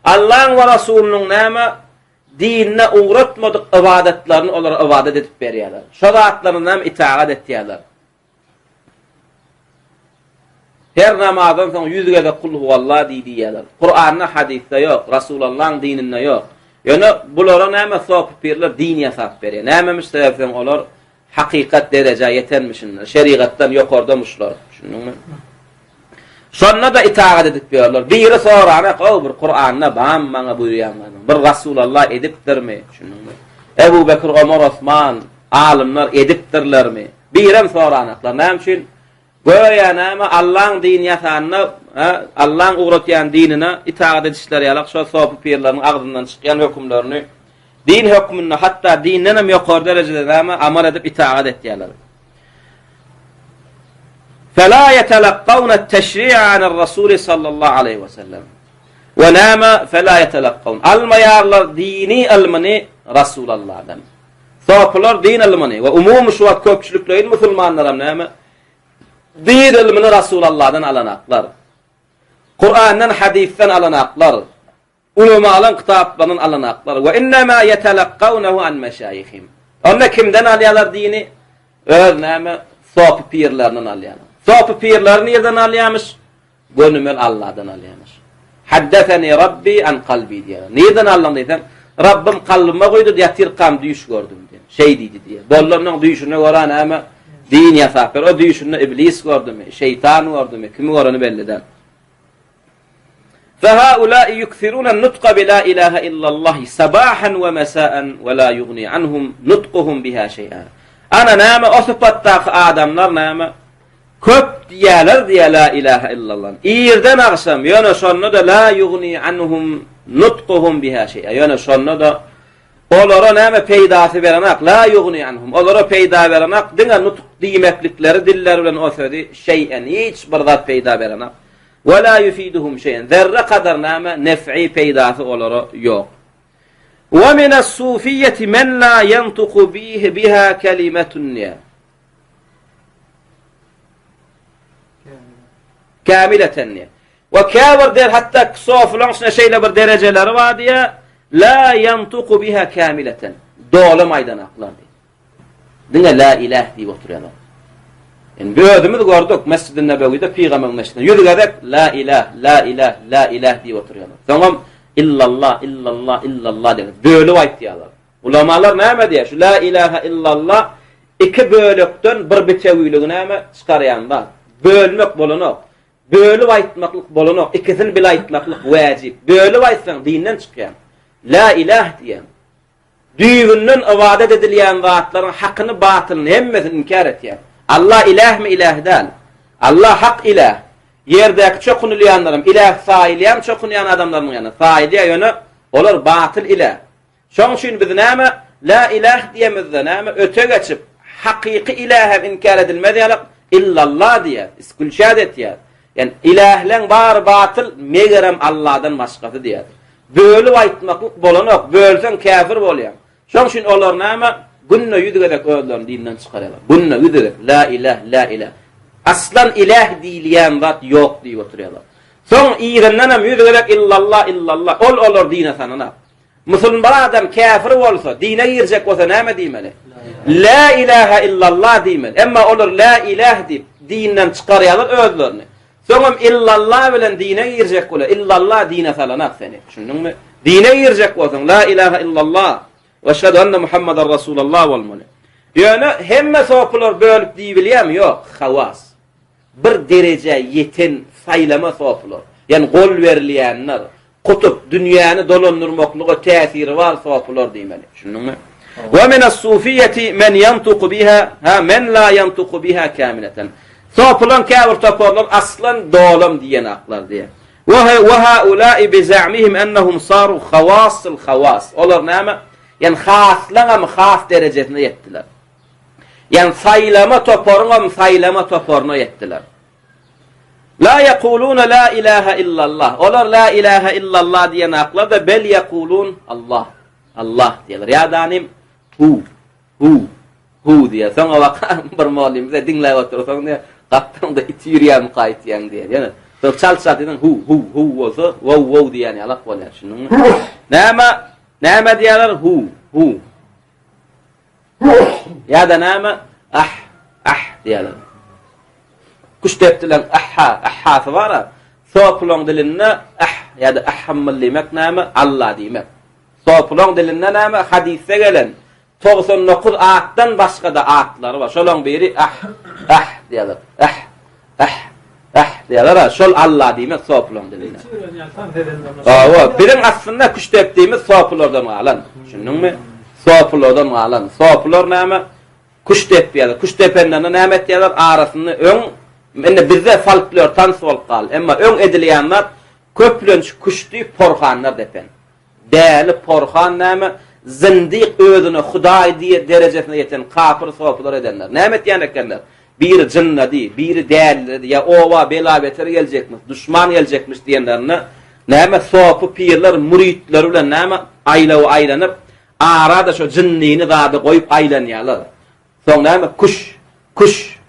Allah ve Rasulunun näme dinine uğratmadyk ibadetlerini olar ibadet edip berýärler. Şoratlaryna hem itaat etýärler. Her namazdan soň 100 gede kul huvallah diýýärler. Kur'an'da hadisde ýok, Rasulullah'ın dininde ýok. Ýöne bulara näme sop pirler din ýasap berýär. Näme müstehsen olar hakikat derece yetenmişinler. Şeriattan ýokardamışlar. Şunuňmy? Şonna da itaat edip berýärler. Biri sorana bir Kur'an'da bam maňa buýurýarlar. Bir Rasulullah edipdirmi? Şunuňmy? Ebu Bekir, Ömer, Osman alimler edipdirlermi? Birem soranaklar. Näme üçin? Goýa näme Allah'ın din ýasanyna, Allah'ın uğratýan dinine itaat edişleri ýalak şo sopy pirleriň agzyndan çykýan hökümlerini din hökmüne hatta dinden hem ýokary derejede näme amal edip itaat etýärler. فلا يتلقون التشريع عن الرسول صلى الله عليه وسلم ونام فلا يتلقون الميارlar dini ilmini Rasulullah'dan soplar din ilmini ve umum şu köpçülüklerin musulmanlaram näme din ilmini Rasulullah'dan alanaklar, Kur'an'dan, hadisten alanaklar, ulemaların kitaplarından alanaklar. Ve innema yetelakkavnehu an meşayihim. Onlar kimden alyalar dini? Näme sopi pirlerinden alyalar. Sopi pirlerini yerden alyamış? Gönümel Allah'dan alyamış. Haddeseni Rabbi an kalbi diye. Nereden Allah'ın desem? Rabbim kalbime koydu diye tirkam düş gördüm diye. Şey dedi diye. Dollarının düşüne göre näme din ýasaplar. O düşünde iblis gördümi, şeytan gördümi, kimi göreni belliden. فَهَؤُلَاءِ يُكْثِرُونَ النُّطْقَ بِلَا إِلَٰهَ إِلَّا اللّٰهِ سَبَاحًا وَمَسَاءً وَلَا يُغْنِي عَنْهُمْ نُطْقُهُمْ بِهَا شَيْئًا. Ana näme o sıfatdaky adamlar näme köp diýerler diýe la ilahe illallah. İýerden aksam ýöne şonda da la yughni anhum nutquhum biha şeý'a. Ýöne şonda da olara näme peýdasy berenak la yughni anhum. Olara peýda berenak diňe nutq diýmeklikleri diller bilen osady şeý'en hiç bir zat peýda berenak. Ve la yufiduhum şeý'en. Zerre kadar näme nef'i peýdasy olara ýok. Ve min as-sufiyyeti men la yantuqu biha kelimetun ya. Kamileten ya. Ve kâver der hatta soflansına şeyle bir dereceleri var diye la yantuqu biha kamileten. Doğru maydan aklar diye. Dine la ilah diye oturuyorlar. Yani bir ödümüz gördük Mescid-i Nebevi'de Peygamber mescidinde. Yürügerek la ilah, la ilah, la ilah diye oturuyorlar. Tamam illallah, illallah, illallah diye. Böyle vayt diyorlar. Ulamalar näme diye? Şu la ilahe illallah iki bölükten bir bitewiliği näme çıkaryanlar. Bölmek bolanok. Böyle aytmaklyk bolanok, ikisini bile aytmaklyk wajib. Böyle aytsan dinden çykýan. La ilah diýen. Düýünden ibadet edilýän zatlaryň hakyny batylyny hemmesini inkar etýän. Allah ilah mi ilah däl. Allah hak ilah. Yerdäki çokunylýanlarym ilah saýlýan çokunýan adamlaryň ýany. Saýdýa ýöne olar batyl ilah. Şoň üçin biz näme la ilah diýemizde näme öte geçip hakyky ilaha inkar edilmedýär illallah diýär. Iskulşad etýär. Yani ilahlen bar batıl megerem Allah'dan başkası diýär. Böyle aytmaklyk bolanok, bölsen kafir bolýar. Şoň üçin olar näme günne ýüzgedek öldürän dinden çykarýarlar. Günne ýüzgedek la ilah, la ilah. Aslan ilah diýilýän zat ýok diýip oturýarlar. Soň ýerinden hem ýüzgedek illallah, illallah. Ol olar dine sanana. Musulman adam kafir bolsa, dine girjek bolsa näme diýmeli? La ilahe illallah diýmeli. Emma olar la ilah diýip dinden çykarýarlar özlerini. Soňam illallah bilen dine girjek bolar. Illallah dine salanak seni. Şunuňmy? Dine girjek bolsaň la ilahe illallah ve eşhedü enne Muhammeden Rasulullah bolmaly. Ýöne hemme soplar bölüp diýilýärmi? Ýok, hawas. Bir derece yeten saýlama soplar. Yani gol berilýänler, kutup dünyanı dolandırmaklığı tesiri var soplar diýmeli. Şunuňmy? Ve min as-sufiyeti men yantuqu biha, men la yantuqu biha kamilatan. Soplan käbir toparlar aslan dolam diýen aklar diýe. Ve haula'i bi za'mihim annahum saru khawasul khawas. Olar näme? Yani haslan has derejesine yetdiler. Yani saylama toparuna yetdiler. La yekuluna la ilaha illallah. Olar la ilaha illallah diyen aklar da bel yekulun Allah. Allah diyorlar. Ya danim hu diye. Sonra bak bir muallimize dinley otursan diye kaptanda itiriyan qaytiyan diye. Yani çalsa deden hu olsa wow diyen Allah bolar. Şunun. Näme diyorlar hu. Ya da näme diyorlar. Kuş deptilen ahha var. Sopulon dilinne ya da ahhammallimek näme Allah diýmek. Sopulon dilinne näme hadise gelen 99 atdan başga da atlar var. Şolon biri diýerler. Diýerler. Şol Allah diýmek sopulon dilinne. Birin aslında kuş depdiğimiz sopulordan alan. Şunuňmy? Sopulordan alan. Sopulor näme? Kuş depdiýerler. Kuş dependen näme diýerler? Arasyny öň mende bizde folklor tansol qal. Emma öň edilýänler köplönç kuşdy porhanlar depen. Däli porhan näme? Zindiq özüne Hudaý diýe derejesine yeten kafir soplar edenler. Näme diýen ekenler? Biri jinnadi, biri däli ya owa bela beter geljekmiş, düşman geljekmiş diýenlerine näme sopu pirler, muritler bilen näme aýlanyp arada şo jinnini zady goýup aýlanýarlar. Soň näme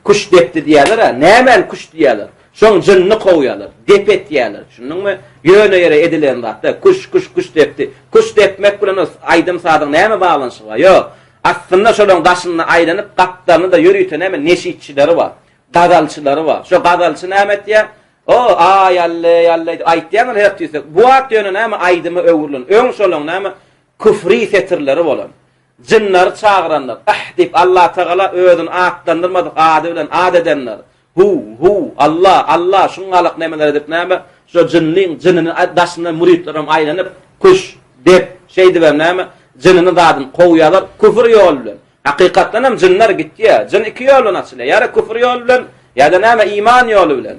kuş depdi diýerler, nämen kuş diýerler. Şoň jinni goýýarlar, depet diýerler. Şunuňmy? Ýöne ýere edilen zatda kuş depdi. Kuş depmek bilen aýdym sadyň näme baglanyşy bar? Ýok. Aslında şolaň daşyny aýlanyp gapdaryny da ýörüýten näme neşitçileri bar, gadalçylary bar. Şo gadalçy näme diýär? Yalle aýtýanlar hep diýsek. Bu wagt ýöne näme aýdymy öwürlen. Öň şolaň näme küfri setirleri bolan. Jinnar çağıranlar. Dip Allah Teala özüni atlandyrmadyk ady bilen adedenler. Hu Allah şuňalyk nemeler edip näme? Şo jinnini daşyna muritlerim aýlanyp kuş dep şeýdi we näme? Jinnini dadyn goýýarlar küfür ýol bilen. Hakykatdan hem jinnar gitdi ya. Jin iki ýoldan açylar. Ýa-da küfür ýol bilen, ýa-da näme iman ýoly bilen.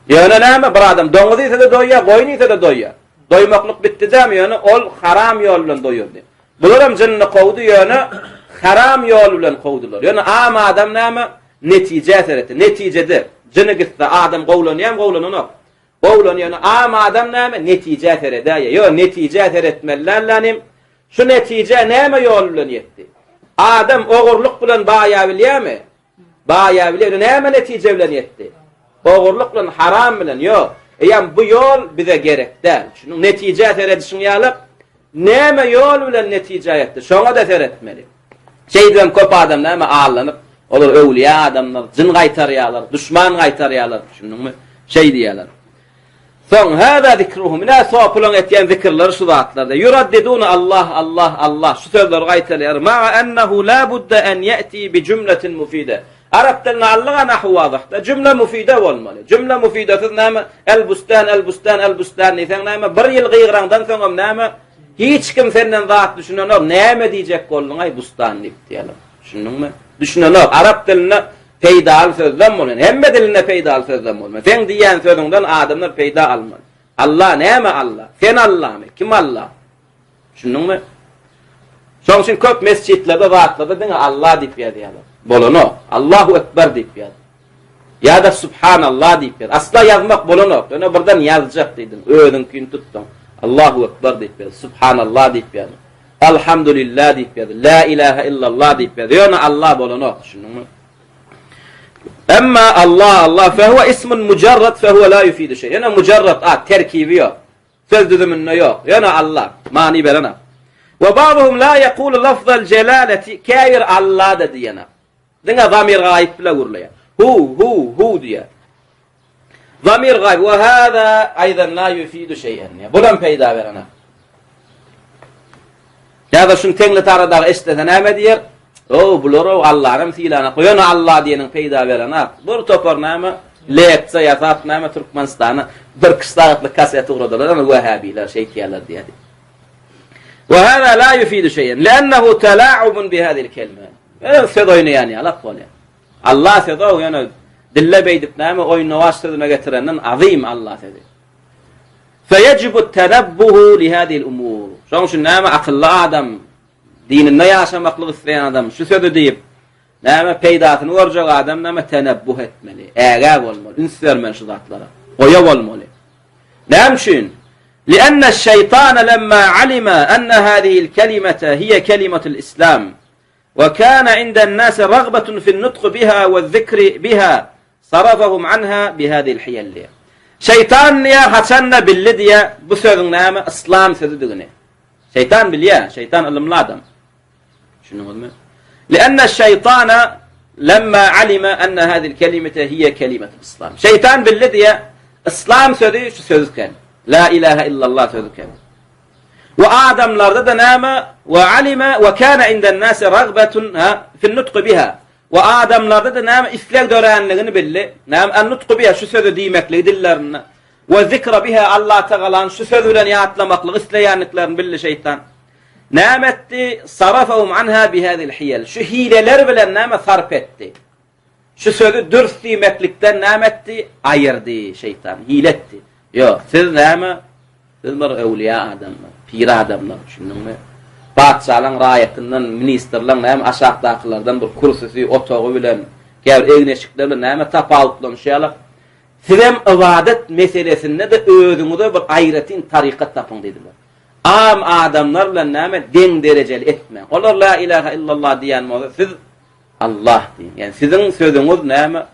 Ýöne näme bir adam doňuzy ise de doýýar, goýuny ise de doýýar. Doýmaklyk bitdi-dämi ýöne ol haram ýol bilen doýurdy. Bular hem jinnini gowdy ýöne haram ýol bilen gowdylar. Ýöne am adam näme netije seretdi. Netijede jinni gitdi adam gowlanýar, gowlanok. Gowlanýar am adam näme netije seretdi. Ýo netije seretmelerlänim. Şu netije näme ýol bilen ýetdi? Adam ogurluk bilen baýa bilýärmi? Baýa bilýär. Näme netije bilen ýetdi? Ogurluk bilen haram bilen ýok. Ýa bu ýol bize gerek däl. Şunu netije seretdiň ýalyp näme ýol bilen netije ýetdi? Şoňa da seretmeli. Şeýdem köp adam näme ağlanyp, olar öwliýa adamlar, jin gaýtarýarlar, düşman gaýtarýarlar. Şunuňmy? Şeý diýerler. Son hada zikruhum la sopulun etyen zikirler şu zatlarda yuraddiduna Allah şu sözler gaýtarýar ma annahu la budda an yati bi jumlatin mufida Arab tilini allyga nahwu wazahda jumla mufida bolmaly. Jumla mufidasy näme? El-bustan diýsen näme? Bir ýyl gyýrandan soňam näme? Hiç kim senden zat düşünenok näme diýjek boldyň ay bustan diýip diýelim. Şunuňmy? Düşünenok Arab tilini peýdal sözlem bolan, hemme diline peýdal sözlem bolan. Sen diýen sözüňden adamlar peýda almaly. Allah näme Allah? Sen Allahmy? Kim Allah? Şunuňmy? Şoň üçin köp mesçitlerde zatlarda diňe Allah diýip ýadylar. Bolano, Allahu ekber diýip ýadylar. Ya da subhanallah diýip ýadylar. Asla ýazmak bolano. Öne birden ýazjak diýdim. Özüňkini tutdum. Allahu ekber diýip ýadylar. Subhanallah diýip ýadylar. Elhamdülillah diýip ýadylar. La ilahe illallah diýip ýadylar. Öne Allah bolano. Şunuňmy? Amma Allah fehuve ismun mujarrad fehuve la yufidu şey. Yani mujarrad terkibi yok. Söz düzümünde yok. Yani Allah mani berana. Ve bazıhum la yekulu lafzal celaleti kâir Allah da diyene. Dine zamir gayb bile gurlaya. Hu diye. Zamir gayb ve hâzâ aydan la yufidu şeyen. Budan peyda berana. Ya da şun tenli taradağı istese näme diyer? Bularo Allah'ın fiilana koyana Allah diyenin peyda verana. Bur topar näme? Leetse yazap näme Türkmenistana bir kıstaqlı kaset uğradılar ama Vehhabiler şeytiyalar diye. وهذا لا يفيد شيئا لأنه تلاعب بهذه الكلمة. Söz yani Allah qolya. Allah söz yani dille beydip näme oyunu başladığına getirenden azim Allah dedi. فيجب التنبه لهذه الأمور. Şoň üçin näme akıllı adam dininde yaşamaklyk isleýän adam şu sözü diýip näme peýdatyny görjek adam näme tenebbuh etmeli, ägä bolmaly, üns bermeli şu zatlara. Oýa bolmaly. Näme üçin? لأن الشيطان لما علم أن هذه الكلمة هي كلمة الإسلام وكان عند الناس رغبة في النطق بها والذكر بها صرفهم عنها بهذه الحيل. Şeytan niye haçanna billi diye bu sözün näme İslam sözüdügüne. Şeytan bilýär, şeytan ilmli adam. Şunuňyzmy? لأن الشيطان لما علم أن هذه الكلمة هي كلمة الإسلام. Şeytan billi diye İslam sözü şu sözken. La ilahe illallah sözken. Ve adamlarda da näme ve alima ve kana inde'n nas ragbetun fi'n nutq biha. Ve adamlarda da näme isleg dörenligini billi. Näme en nutq biha şu sözü diýmekli dillerini. Ve zikra biha Allah Teala'nın şu sözü bilen ýatlamaklyk isleýänliklerini billi şeytan. Näme etdi? Sarafahum anha bihadil hiyal. Şu hileler bilen näme sarf etdi? Şu sözü dürst diýmeklikden näme etdi? Ayırdı şeytan, hiletdi. Yo, siz näme? Siz bir ewliya adamlar, pir adamlar, şunuňmy? Padşahyň raýatynyň, ministrlaryň näme aşagdakylardan bir kursysy otagy bilen, gär egneşikler bilen näme tapawutlanýar. Siz hem ibadet meselesinde de özüňize bir aýratyn tarikat tapyň dediler. Am adamlar bilen näme deň derejeli etme. Olar la ilahe illallah diýen bolsa siz Allah diýin. Yani sizin sözüňiz näme?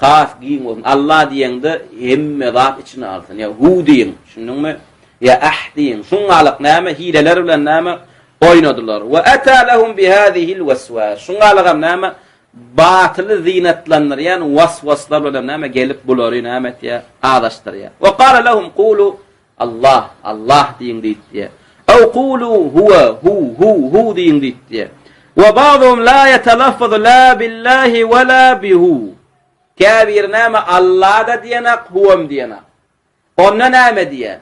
Has giýin. Allah diýende hemme zat içine alsın. Ya hu diýin. Şunuňmy? Ya ahdiň. Şuňalyk näme hileler bilen näme oynadylar. Ve ata lahum bihadihil waswas. Şuňalyk näme batyly zinetlenýän waswaslar bilen näme gelip bulary näme diýe adaşdyrýar. Ve qala lahum qulu Allah, Allah diýin diýdi. Aw qulu huwa hu diýin diýdi. Ve ba'dhum la yetelaffaz la billahi ve la bihu. Käbir näme Allah da diýenek, huwam diýenek. Onda näme diýe?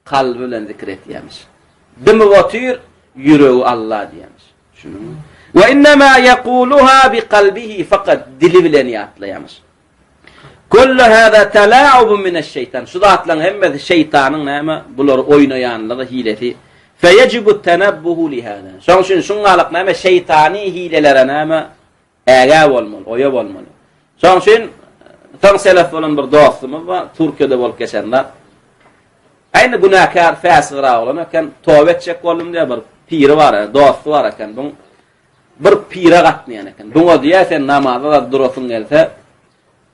Kalby bilen zikr etýärmiş. Dimi watyr, ýüregi Allah diýärmiş. Şunuňmy? Ve innema yaquluha bi qalbihi faqat dili bilen ýatlaýarmış. Kullu hada talaa'ubun mineş-şeytan. Şu zatlaryň hemme şeytanyň näme bular oýnaýanlygy hileti. Feyecibu tenebbuhu li hada. Şoň üçin şuňalyk näme şeytani hilelere näme ägä bolmaly, oýa bolmaly. Şoň üçin taň selef bolan bir dostumyz bar, Türkiýede bolup geçenler. Aýny günahkar fäsira bolan eken, tövbe etjek boldum diýe bir piri bar, dosty bar eken. Bu bir pire gatnaýan eken. Buňa diýär sen namazda durasyn gelse,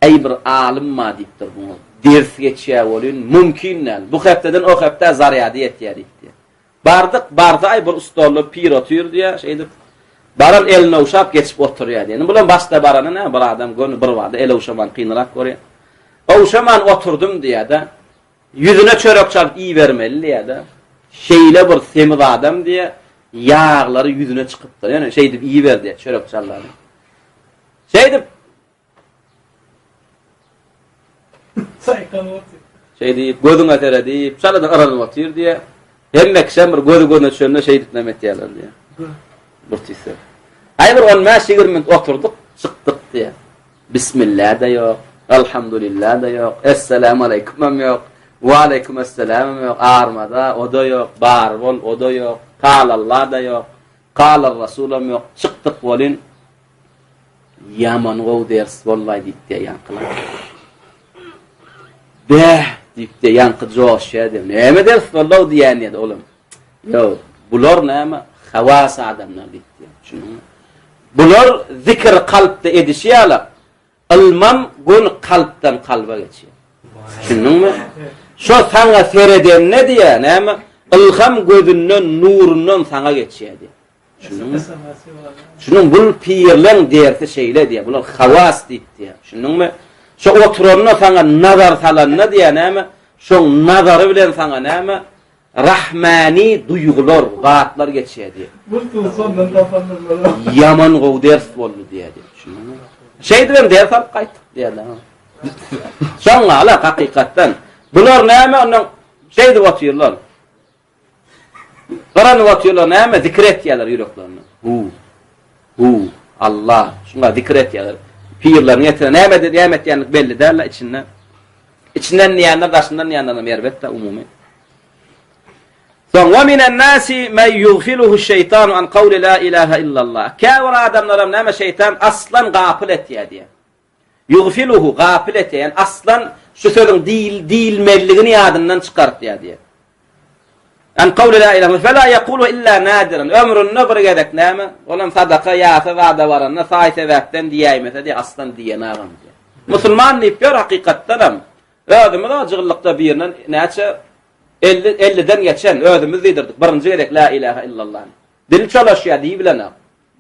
ey bir alim ma diýipdir bu. Ders geçýär bolýan mümkin näl. Bu hepden o hepde zaryady etýär diýdi. Barda ay bir ustaly pir otyr diýär, şeýdip baral elne uşap geçip oturýar diýär. Bulan başda barany bir adam gönü bir wagtda ele uşaman kynrak görýär. O uşaman oturdum diýär da, yüzüne çörek çalyp iyi bermeli diýär da. Şeýle bir semiz adam diýär, ýağlary yüzüne çykypdyr. Ýani şeýdip iyi ber diýär çörek çallary. Şeýdip Şeydi gözüňe teredi, çaladan aradan otyr diye. Hemme kişem bir gözüne çönne şeydip nämet diýerler diye. Burtisa. Aýbyr 15-20 minut oturduk, çykdyk diye. Bismillah da ýok, elhamdülillah da ýok, assalamu alaykum hem ýok, we alaykum assalam hem ýok, armada o da ýok, bar bol o da ýok, qala Allah da ýok, qala Rasul hem ýok. Çykdyk bolin. Yaman gow ders wallahi diýdi ýankylar. Beh, diýdi ýanky joşýady. Näme ders boldy diýen ýa-da oğlum. Yo, bular näme? Hawas adamlar diýdi. Şunu. Bular zikr kalpda edişýärler. Ilmam gün kalpdan kalba geçýär. Şunuňmy? Şo saňa sereden ne diýär? Näme? Ilham gözünden, nurundan saňa geçýär diýär. Şunuňmy? Şunun bul pirlen dersi şeýle diýär. Bular hawas diýdi. Şunuňmy? Şo oturanyna saňa nazar salanna diýär näme? Şo nazary bilen saňa näme? Rahmani duýgular, gatlar geçýär diýär. Bu sondan tapanlar. Yaman gow ders boldy diýär. Şeýdi ben ders alyp gaýtdyk diýär. Şoňa ala hakykatdan bular näme onuň şeydi watýarlar. Garan watýarlar näme zikret ýalar ýüreklerine. Allah şunga zikret ýalar. Pirler näme näme dedi näme ýanlyk belli däl içinden. İçinden niýanlar daşyndan niýanlar merbetde umumy. Son ve minen nasi men yughfiluhu şeytan an kavli la ilahe illallah. Käwir adamlaram näme şeytan aslan gapil etýär. Yughfiluhu gapil etýär. Aslan şu sözüň dilmelligini ýadyndan çykartýar diýär. An kavli la ilahe fe la yaqulu illa nadiran. Ömründe bir gedek näme? Olam sadaka ýa-da wada baranna saý sebäpden diýäýmese diýär aslan diýen agam diýär. Musulman diýip hakykatdanam. Ödümü de acıqlıqda birinin näçe 50'den geçen ödümüz diýdirdik. Birinji gerek la ilahe illallah. Dil çalışýar diýilener.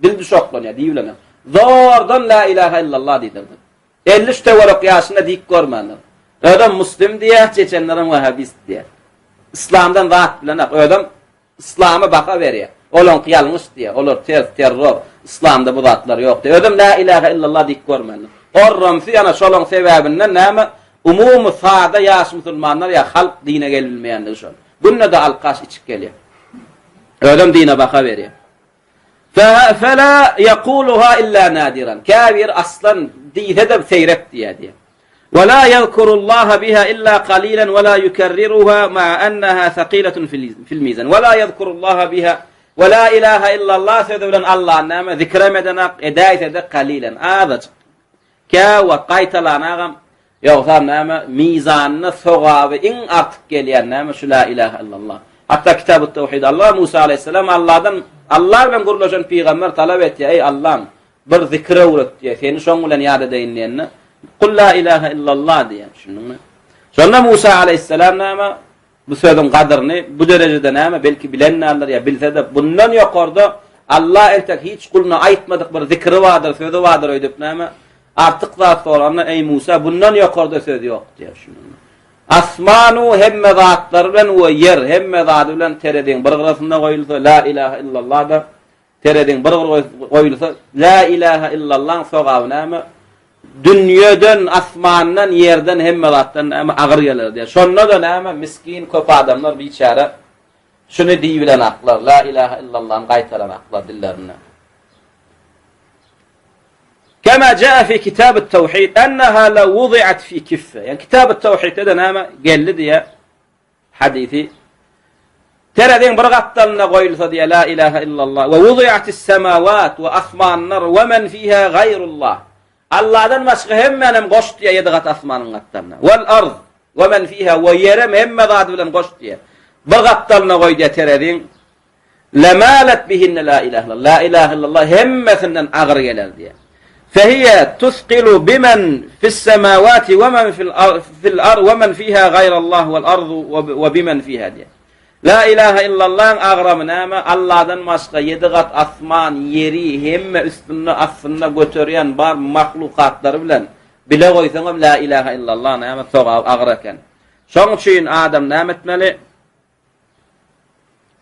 Dil düşoklanýar diýilener. Zordan la ilahe illallah diýdirdik. 50 tewarak ýaşynda diýip görmäňdir. Ödüm muslim diýär, çeçenleriň wahhabist diýär. İslamdan zat bilen ödüm İslama baka berýär. Olan ýalňyş diýär. Olar terror. İslamda bu zatlar ýok diýär. Ödüm la ilahe illallah diýip görmäňdir. Orramsy ýana şolaň sebäbinden näme? Umumy saada ýaş musulmanlar ýa halk dine gelbilmeýändir şol. Bunna da alqaş içip gelýär. Ödüm dine baka berýär. Fela yaquluha illa nadiran. Kafir aslan diýse de seýrep diýär. Ve la yezkurullaha biha illa qalilan ve la yukarriruha ma'a annaha thaqilatun fil mizan. Ve la yezkurullaha biha ve la ilaha illallah sözülen Allah näme zikremeden edäýse de qalilan azat. Ka ve qaytalanagam yoksa näme mizanna sogaby iň artyk gelýän näme şu la ilahe illallah. Hatta Kitab-ı Tevhid Allah Musa aleyhisselam Allah bilen gurulýan peýgamber talap etdi. Ey Allah'ım bir zikre öwret diýär. Seni şoň bilen ýad edeýin diýende. Kul la ilahe illallah diýär. Şunuňmy? Şonda Musa aleyhisselam näme bu sözüň gadryny bu derejede näme belki bilenler ýa bilse de bundan ýokarda Allah entek hiç kuluna aýtmadyk bir zikri vardır, sözü vardır öýdüp näme artık zat soranna ey Musa bundan ýokarda söz ýok diýär şunu. Asmanu hemme zatlar bilen we yer hemme zat bilen terediň bir gyrasynda goýulsa la ilahe illallah da terediň bir goýulsa la ilahe illallah sogaby näme dünýeden asmandan yerden hemme zatdan näme agyr geler diýär. Şonda da näme miskin köp adamlar biçara şunu diýip bilen aklar la ilahe illallah gaýtaran aklar dillerine. كما جاء في كتاب التوحيد أنها لو وضعت في كفة يعني كتاب التوحيد هذا نام قال لي حديثي ترى دين برغتنا قيل صدي لا إله إلا الله ووضعت السماوات وأسمان النار ومن فيها غير الله الله دن مسخهم منم قشت يا يدغت أسمان غتنا والأرض ومن فيها ويرم هم ضاد بلن قشت يا برغتنا قيل ترى دين لمالت بهن لا إله إلا الله لا إله إلا الله هم مثلا أغرق الأرض فهي تثقل بمن في السماوات ومن في الأرض ومن فيها غير الله والأرض وبمن فيها دي. لا إله إلا الله أغرم نامة الله دن مسقى يدغت أثمان يري هم üstünde aslında götürýän bar mahlukatlar bilen bile goýsaňam la ilahe illallah näme soga agraken. Şoň üçin adam näme etmeli?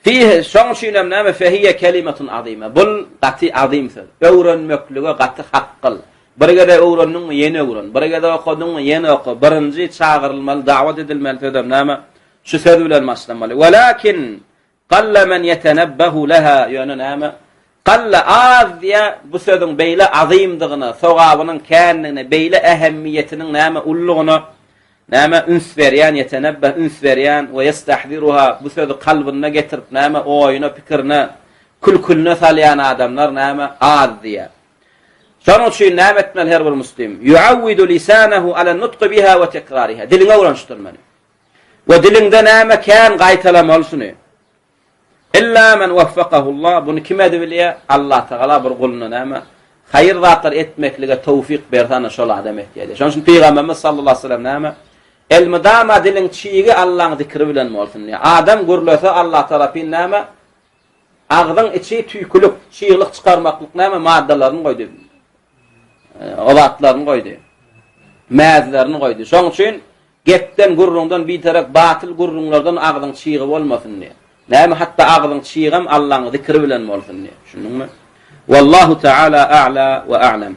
Fihi şoň üçin näme fehiye kelimatun azima. Bul gaty azim söz. Öwrenmeklige gaty haqqyl. Birgede öwrenniň ýene öwren. Birgede okudyň ýene oku. Birinji çağırylmaly, da'wat edilmeli sözdem näme? Şu söz bilen başlamaly. Walakin qalla man yetenabbahu laha ýöne näme? Qalla az diýe bu sözüň beýle azimdygyny, sogabynyň känligini, beýle ähemmiýetiniň näme ullugyny näme üns berýän, yetenebbeh üns berýän we yestahdiruha bu sözü kalbyna getirip näme oýuna, pikirine, külkülüne salýan adamlar näme az diýär. Şonuň üçin näme etmeli her bir muslim? Yu'awwidu lisanahu ala nutq biha we tekrariha. Dilini öwrenişdirmeli. We dilinde näme kän gaýtalamaly şunu. İlla men waffaqahu Allah bunu kim edilýär? Allah Taala bir guluna näme hayır zatlar etmeklige tawfik berýän şol adam etýär. Şonuň üçin Peýgamberimiz sallallahu aleyhi ve sellem näme el-mudama dilin çiği Allah'ın zikri bilen bolsun. Adam gurlasa Allah tarapyn näme agdyň içi tüýkülük, çiğlik çykarmaklyk näme maddalaryny goýdy. Olatlaryny goýdy. Mäzlerini goýdy. Şoň üçin gepden gurrundan bir tarap batyl gurrunlardan agdyň çiği bolmasyn diýär. Näme hatta agdyň çiğim Allah'ın zikri bilen bolsun diýär. Şunuňmy? Wallahu Taala a'la ve a'lam.